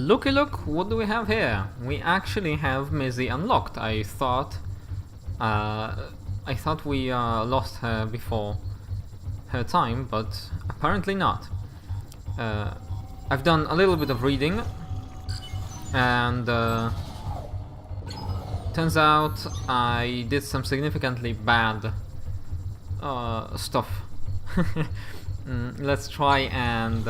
Looky look, what do we have here? We actually have Mizi unlocked. I thought we lost her before her time, but apparently not. I've done a little bit of reading, and turns out I did some significantly bad stuff. Let's try and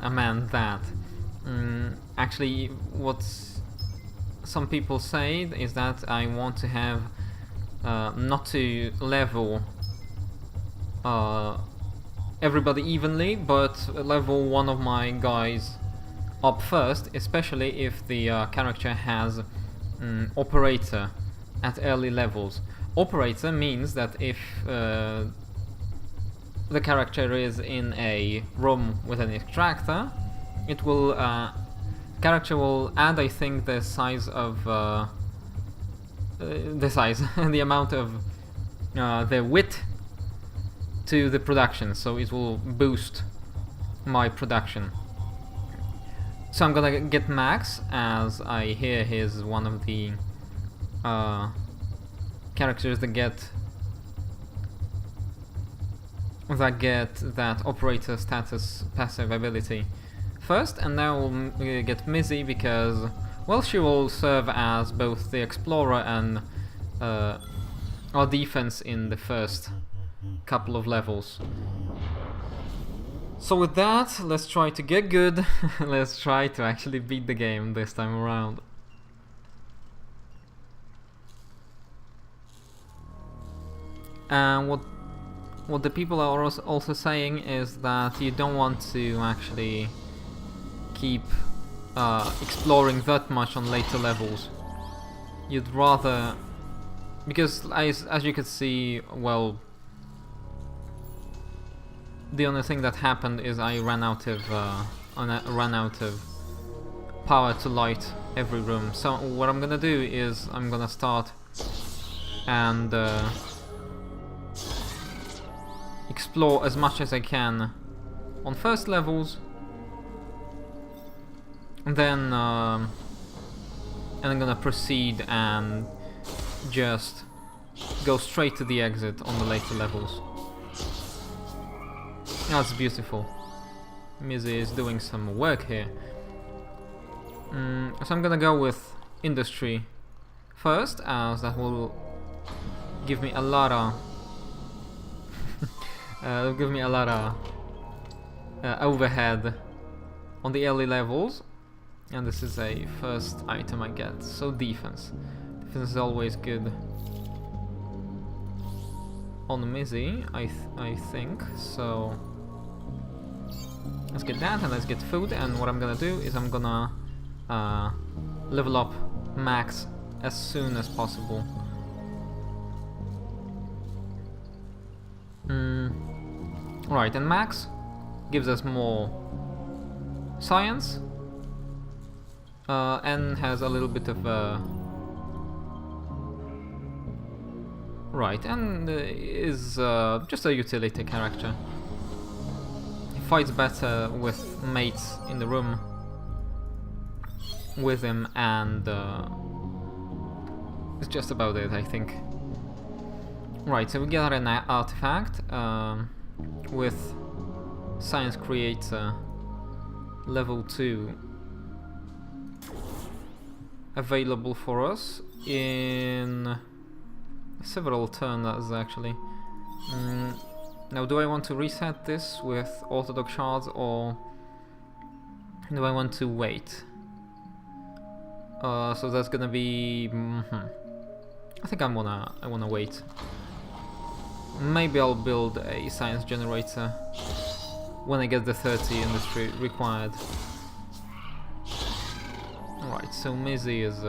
amend that. Actually, what some people say is that I want to have not to level everybody evenly, but level one of my guys up first, especially if the character has operator at early levels. Operator means that if the character is in a room with an extractor, it will character will add, I think, the size of the amount of the width to the production, so it will boost my production. So I'm gonna get Max, as I hear he's one of the characters that get that operator status passive ability first, and now we'll get Mizi because, well, she will serve as both the explorer and our defense in the first couple of levels. So with that, let's try to get good. Let's try to actually beat the game this time around. And what the people are also saying is that you don't want to actually keep exploring that much on later levels. You'd rather, because as you could see, well, the only thing that happened is I ran out of power to light every room. So what I'm gonna do is I'm gonna start and explore as much as I can on first levels, and then I'm gonna proceed and just go straight to the exit on the later levels. That's beautiful. Mizi is doing some work here. So I'm gonna go with industry first, as that will give me a lot of overhead on the early levels, and this is a first item I get. So defense is always good on Mizi, I think. So let's get that, and let's get food. And what I'm gonna do is I'm gonna level up Max as soon as possible. Right, and Max gives us more science and has a little bit of right, and is just a utility character. He fights better with mates in the room with him, and it's just about it, I think. Right, so we got an artifact with Science Creator level 2 available for us in several turns, actually. Now, do I want to reset this with Orthodox Shards, or do I want to wait? So that's gonna be... I think I wanna wait. Maybe I'll build a science generator when I get the 30 industry required. Alright, so Mizi is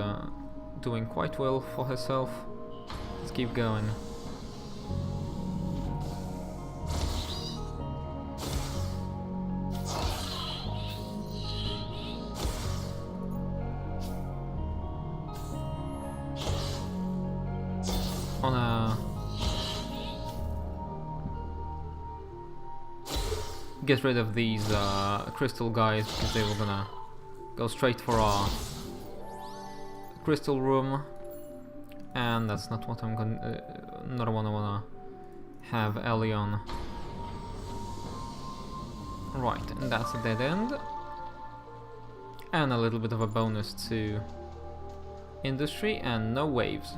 doing quite well for herself. Let's keep going. On a get rid of these crystal guys, because they were gonna go straight for our crystal room, and that's not what I'm gonna not what I wanna have Ellie on. Right, and that's a dead end, and a little bit of a bonus to industry, and no waves.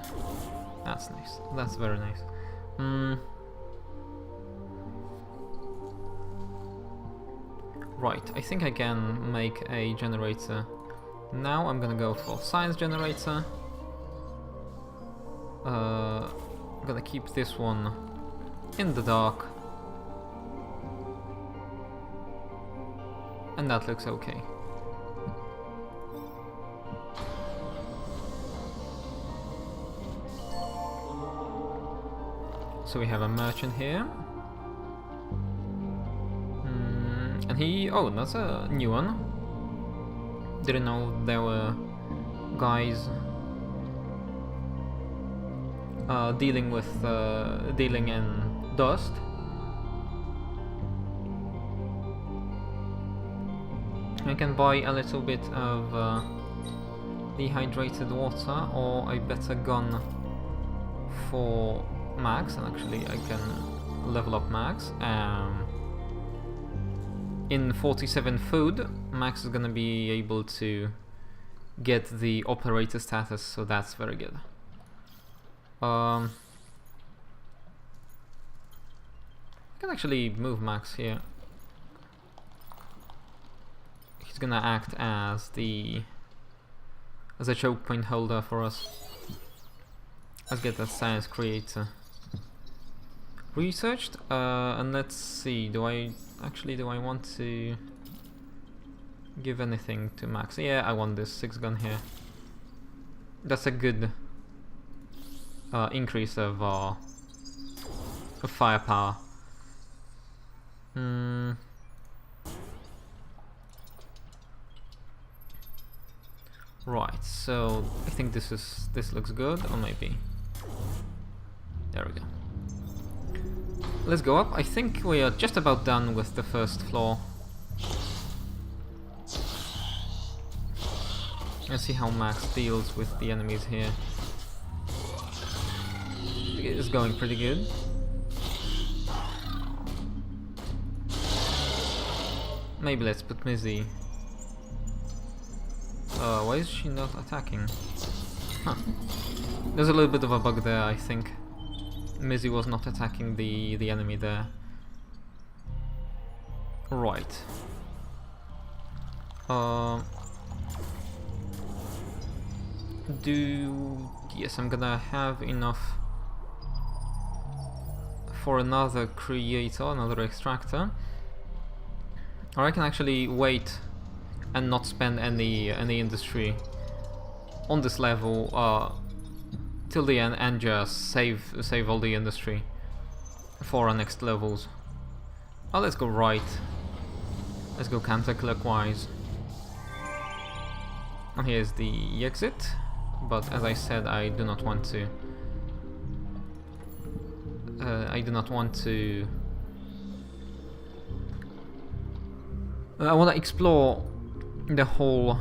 That's nice. That's very nice. Right, I think I can make a generator. Now I'm gonna go for science generator. I'm gonna keep this one in the dark. And that looks okay. So we have a merchant here. And he... oh, that's a new one. Didn't know there were guys dealing with dealing in dust. I can buy a little bit of dehydrated water, or a better gun for Max, and actually I can level up Max. In 47 food, Max is gonna be able to get the operator status, so that's very good. I can actually move Max here. He's gonna act as a choke point holder for us. Let's get that science creator researched, and let's see, do I want to give anything to Max? Yeah, I want this 6 gun here. That's a good increase of firepower. Right, so I think this looks good, or maybe there we go. Let's go up. I think we are just about done with the first floor. Let's see how Max deals with the enemies here. It's going pretty good. Maybe let's put Mizi. Why is she not attacking? Huh. There's a little bit of a bug there, I think. Mizi was not attacking the enemy there. Right. Yes, I'm gonna have enough for another creator, another extractor. Or I can actually wait and not spend any industry on this level till the end, and just save all the industry for our next levels. Oh, let's go right. Let's go counterclockwise. And here's the exit, but as I said, I do not want to. I want to explore the whole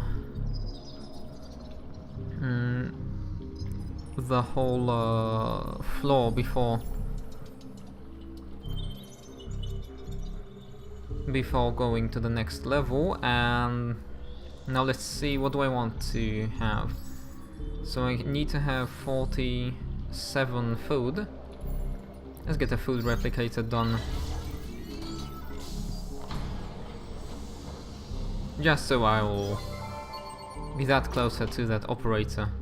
floor before going to the next level. And now let's see, what do I want to have? So I need to have 47 food. Let's get a food replicator done, just so I will be that closer to that operator.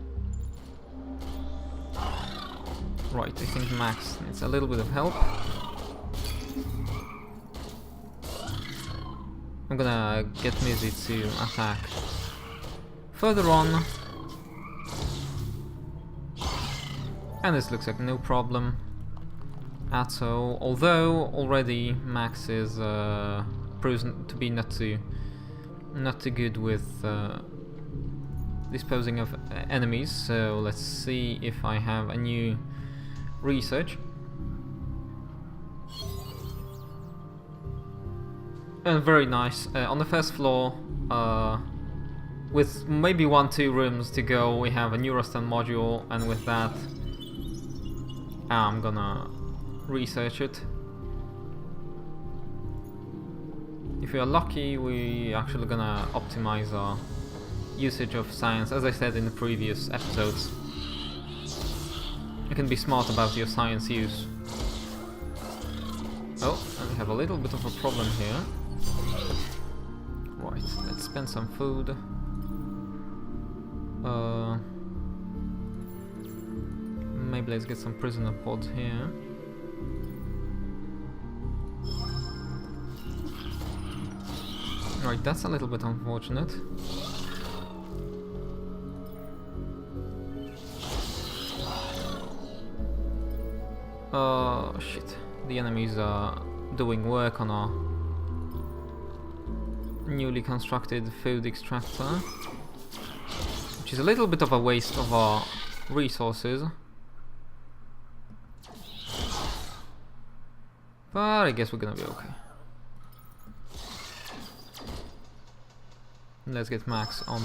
Right, I think Max needs a little bit of help. I'm gonna get Mizi to attack further on. And this looks like no problem at all, although already Max is proven to be not too good with disposing of enemies. So let's see if I have a new research. Very nice. On the first floor, with maybe 1-2 rooms to go, we have a Neurostan module, and with that, I'm gonna research it. If we are lucky, we actually gonna optimize our usage of science. As I said in the previous episodes, you can be smart about your science use. Oh, and we have a little bit of a problem here. Right, let's spend some food. Maybe let's get some prisoner pods here. Right, that's a little bit unfortunate. Shit. The enemies are doing work on our newly constructed food extractor, which is a little bit of a waste of our resources. But I guess we're gonna be okay. Let's get Max on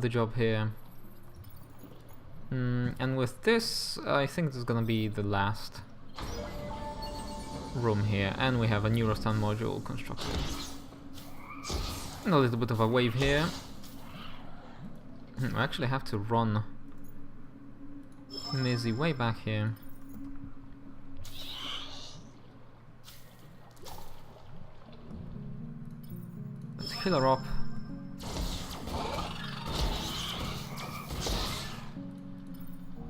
the job here. And with this, I think this is gonna be the last room here, and we have a Neurostan module constructed. And a little bit of a wave here. I actually have to run Mizi way back here. Let's heal her up.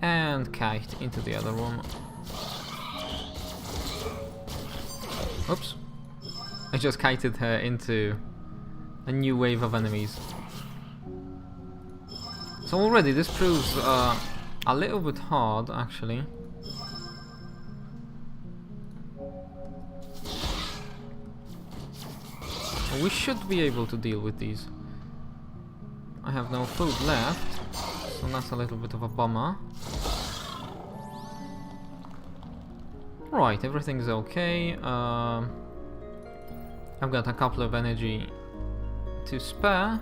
And kite into the other room. Oops. I just kited her into a new wave of enemies. So already this proves a little bit hard, actually. We should be able to deal with these. I have no food left, so that's a little bit of a bummer. Right, everything's okay. I've got a couple of energy to spare,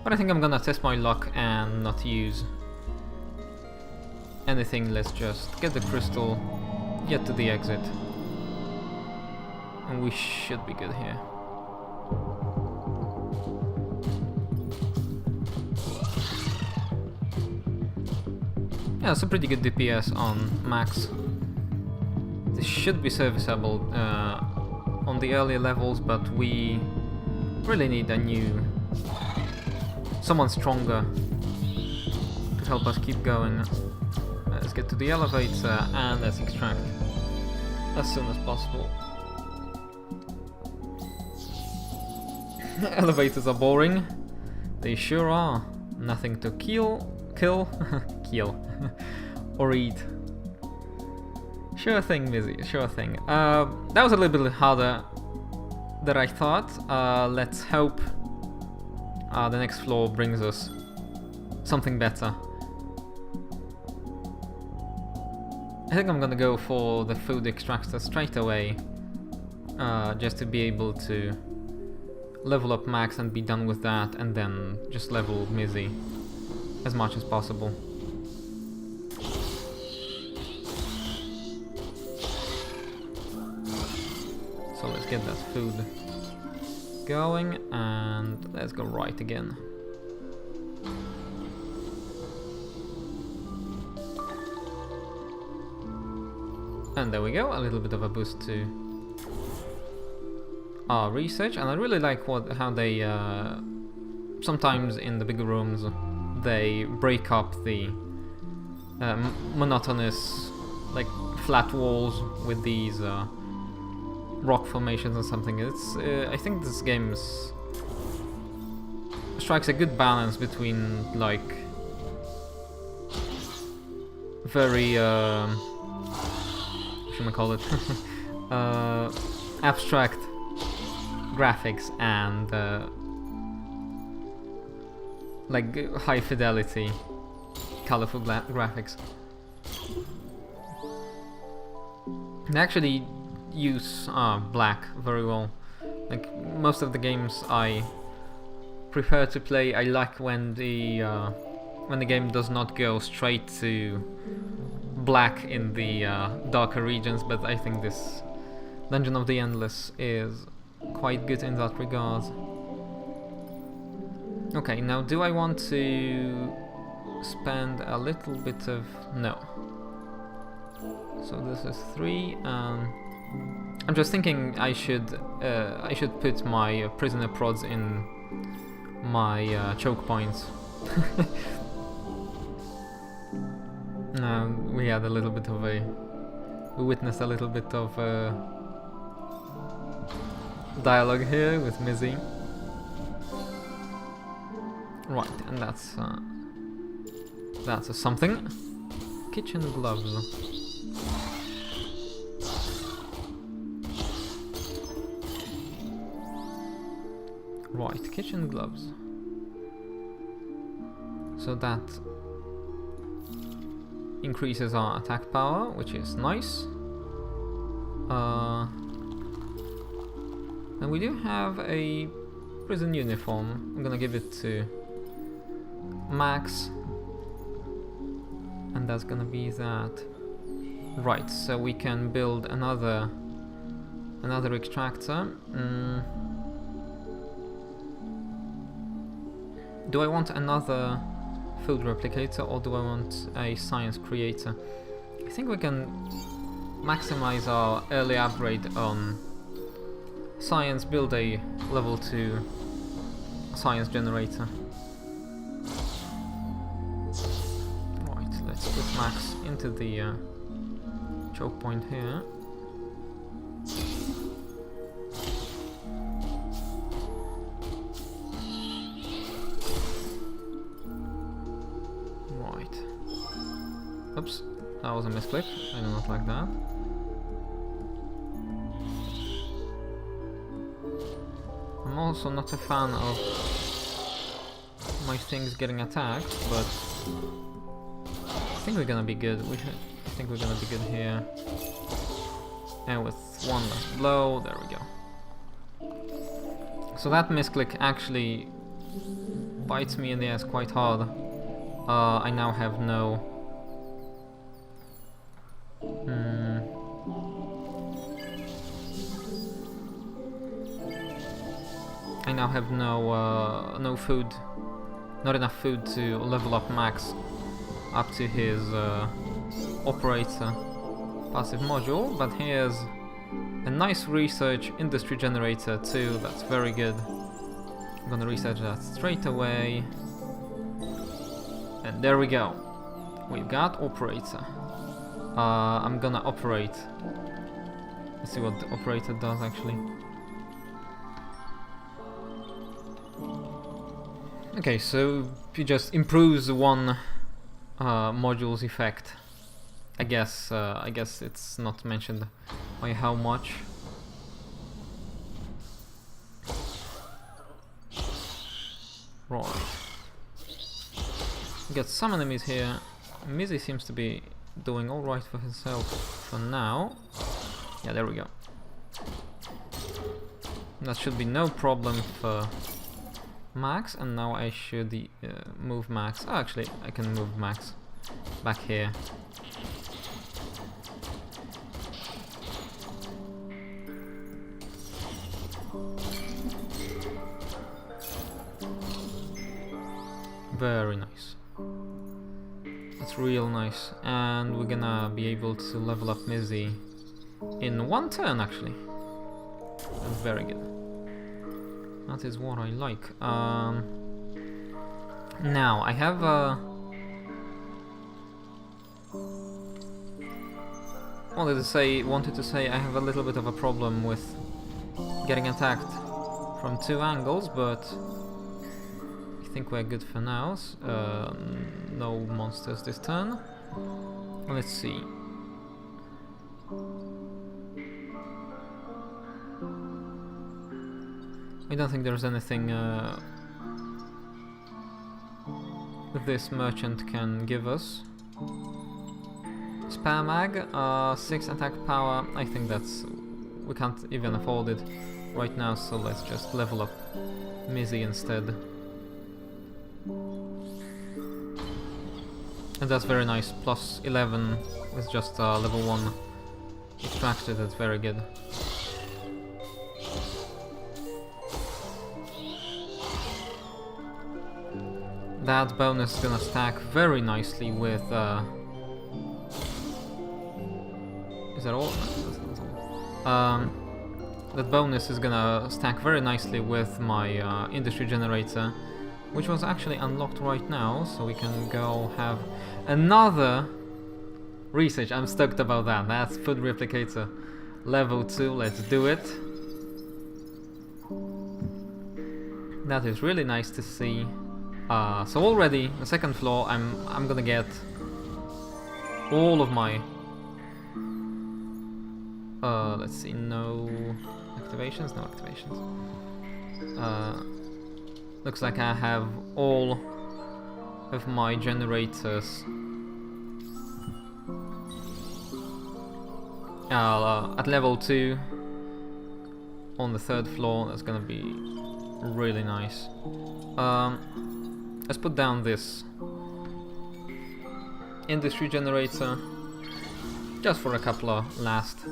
but I think I'm gonna test my luck and not use anything. Let's just get the crystal, get to the exit, and we should be good here. Yeah, it's a pretty good DPS on Max. This should be serviceable on the earlier levels, but we really need someone stronger to help us keep going. Let's get to the elevator and let's extract as soon as possible. Elevators are boring. They sure are. Nothing to kill, or eat. Sure thing, Mizi, sure thing. That was a little bit harder than I thought. Let's hope the next floor brings us something better. I think I'm gonna go for the food extractor straight away, just to be able to level up Max and be done with that, and then just level Mizi as much as possible. So let's get that food going, and let's go right again. And there we go, a little bit of a boost to our research, and I really like how they sometimes in the bigger rooms they break up the monotonous, like, flat walls with these rock formations or something. It's I think this game strikes a good balance between, like, very what should I call it, abstract graphics and like high fidelity, colorful graphics. They actually use black very well. Like most of the games I prefer to play, I like when the game does not go straight to black in the darker regions, but I think this Dungeon of the Endless is quite good in that regard. Okay, now do I want to spend a little bit of... no. So this is 3, I'm just thinking I should put my prisoner prods in my choke points. We had a little bit of we witnessed a little bit of dialogue here with Mizi. Right, and that's a something. Kitchen gloves. Right, kitchen gloves. So that increases our attack power, which is nice. And we do have a prison uniform. I'm gonna give it to Max, and that's gonna be that. Right, so we can build another extractor. Do I want another food replicator, or do I want a science creator? I think we can maximize our early upgrade on science, build a level 2 science generator. Right, let's put Max into the choke point here. Oops, that was a misclick. I do not like that. I'm also not a fan of my things getting attacked, but I think we're gonna be good. I think we're gonna be good here. And with one last blow, there we go. So that misclick actually bites me in the ass quite hard. I now have no... I now have no food, not enough food to level up Max up to his operator passive module, but here's a nice research industry generator too, that's very good. I'm gonna research that straight away, and there we go, we've got operator. I'm gonna operate. Let's see what the operator does actually. Okay, so he just improves one module's effect. I guess it's not mentioned by how much. Right. We got some enemies here. Mizi seems to be doing alright for himself for now. Yeah, there we go. That should be no problem for Max, and now I should move Max. Oh, actually, I can move Max back here. Very nice. That's real nice. And we're gonna be able to level up Mizi in one turn, actually. That's very good. That is what I like. Now I have wanted to say I have a little bit of a problem with getting attacked from 2 angles, but I think we're good for now. No monsters this turn. Let's see. I don't think there's anything this merchant can give us. spare mag, 6 attack power. I think that's... we can't even afford it right now, so let's just level up Mizi instead. And that's very nice, plus 11 with just level 1 extracted, that's very good. That bonus is gonna stack very nicely with... is that all? No, that's not all. That bonus is gonna stack very nicely with my industry generator, which was actually unlocked right now, so we can go have another research. I'm stoked about that. That's food replicator level 2. Let's do it. That is really nice to see. So already the second floor, I'm gonna get all of my let's see, no activations. Looks like I have all of my generators at level 2 on the third floor. That's gonna be really nice. Let's put down this industry generator just for a couple of last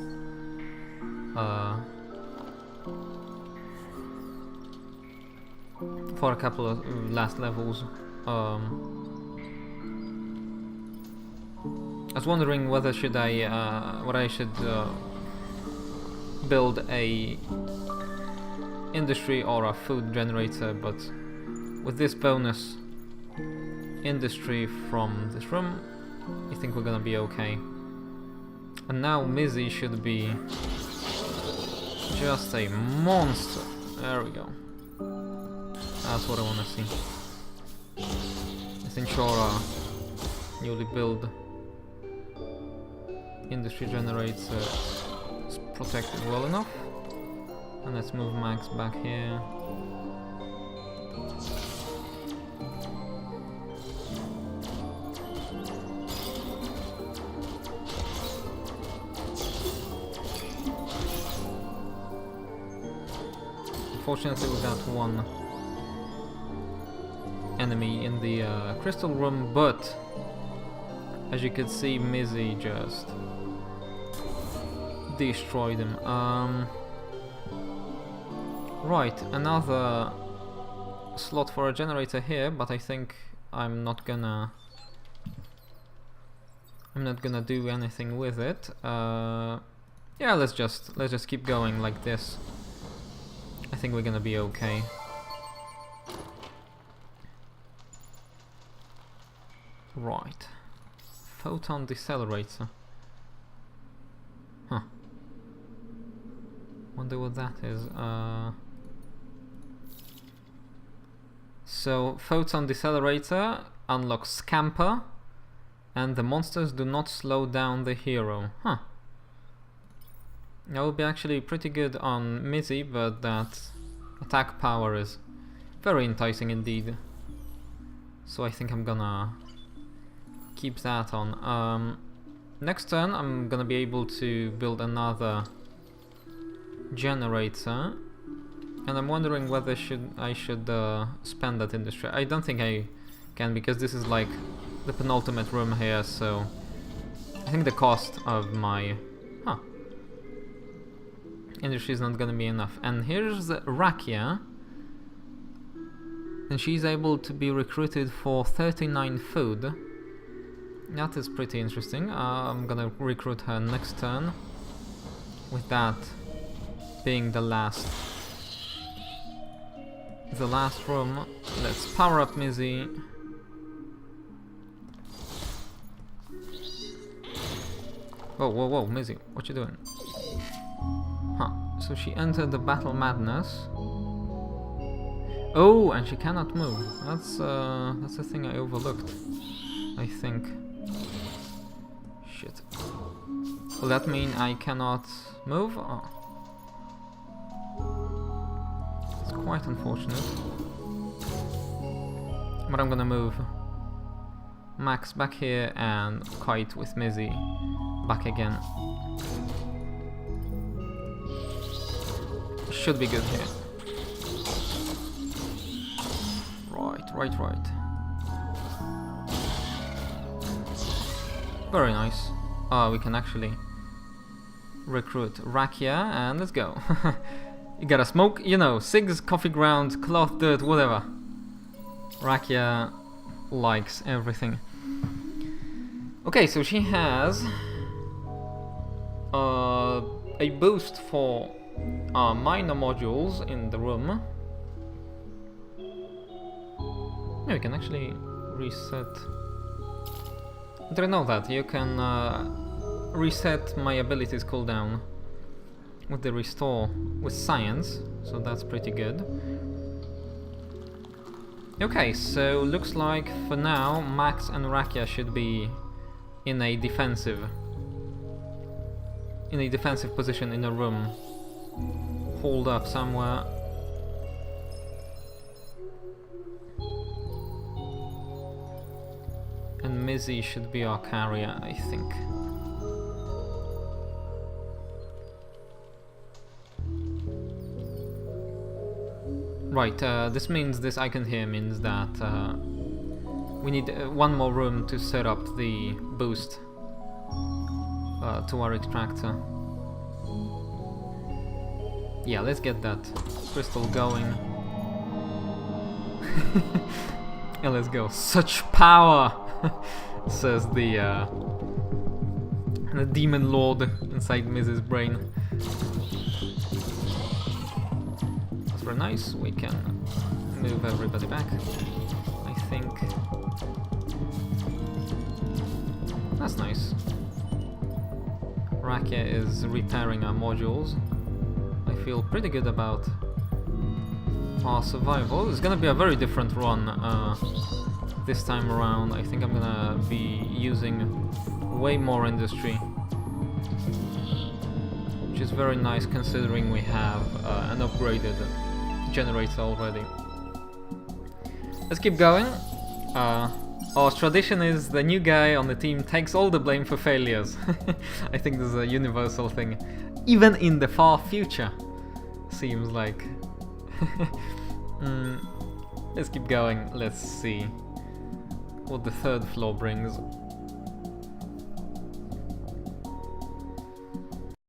levels. I was wondering whether I should build a industry or a food generator, but with this bonus industry from this room, I think we're gonna be okay. And now Mizi should be just a monster. There we go. That's what I want to see. Let's ensure our newly built industry generator is protected well enough. And let's move Max back here. Unfortunately, we got one enemy in the crystal room, but as you can see, Mizi just destroyed him. Right, another slot for a generator here, but I think I'm not gonna do anything with it. Yeah, let's just keep going like this. I think we're gonna be okay. Right. Photon decelerator. Huh. Wonder what that is. So, photon decelerator unlocks Scamper, and the monsters do not slow down the hero. Huh. That would be actually pretty good on Mizi, but that attack power is very enticing indeed. So I think I'm gonna keep that on. Next turn I'm gonna be able to build another generator, and I'm wondering whether I should spend that industry. I don't think I can, because this is like the penultimate room here, so I think the cost of my industry is not gonna be enough. And here's Rakia, and she's able to be recruited for 39 food. That is pretty interesting. I'm gonna recruit her next turn, with that being the last room. Let's power up Mizi. Whoa, Mizi, what you doing? Huh, so she entered the battle madness. Oh, and she cannot move. That's a thing I overlooked, I think. Shit. Will that mean I cannot move? Oh. It's quite unfortunate. But I'm gonna move Max back here and Kite with Mizi back again. Should be good here. Right. Very nice. Oh, we can actually recruit Rakia and let's go. You gotta smoke, you know, cigs, coffee grounds, cloth, dirt, whatever. Rakia likes everything. Okay, so she has a boost for minor modules in the room. Yeah, we can actually reset. I didn't know that. You can reset my abilities cooldown with the restore with science, so that's pretty good. Okay, so looks like for now Max and Rakia should be in a defensive position in a room, holed up somewhere. And Mizi should be our carrier, I think. Right, this means, this icon here means that we need one more room to set up the boost to our extractor. Yeah, let's get that crystal going. Yeah, let's go. Such power! Says the demon lord inside Mizi's brain. That's very nice. We can move everybody back, I think. That's nice. Rakia is repairing our modules. I feel pretty good about our survival. It's gonna be a very different run this time around. I think I'm gonna be using way more industry, which is very nice considering we have an upgraded generator already. Let's keep going. Our tradition is the new guy on the team takes all the blame for failures. I think this is a universal thing, even in the far future, seems like. Let's keep going. Let's see what the third floor brings.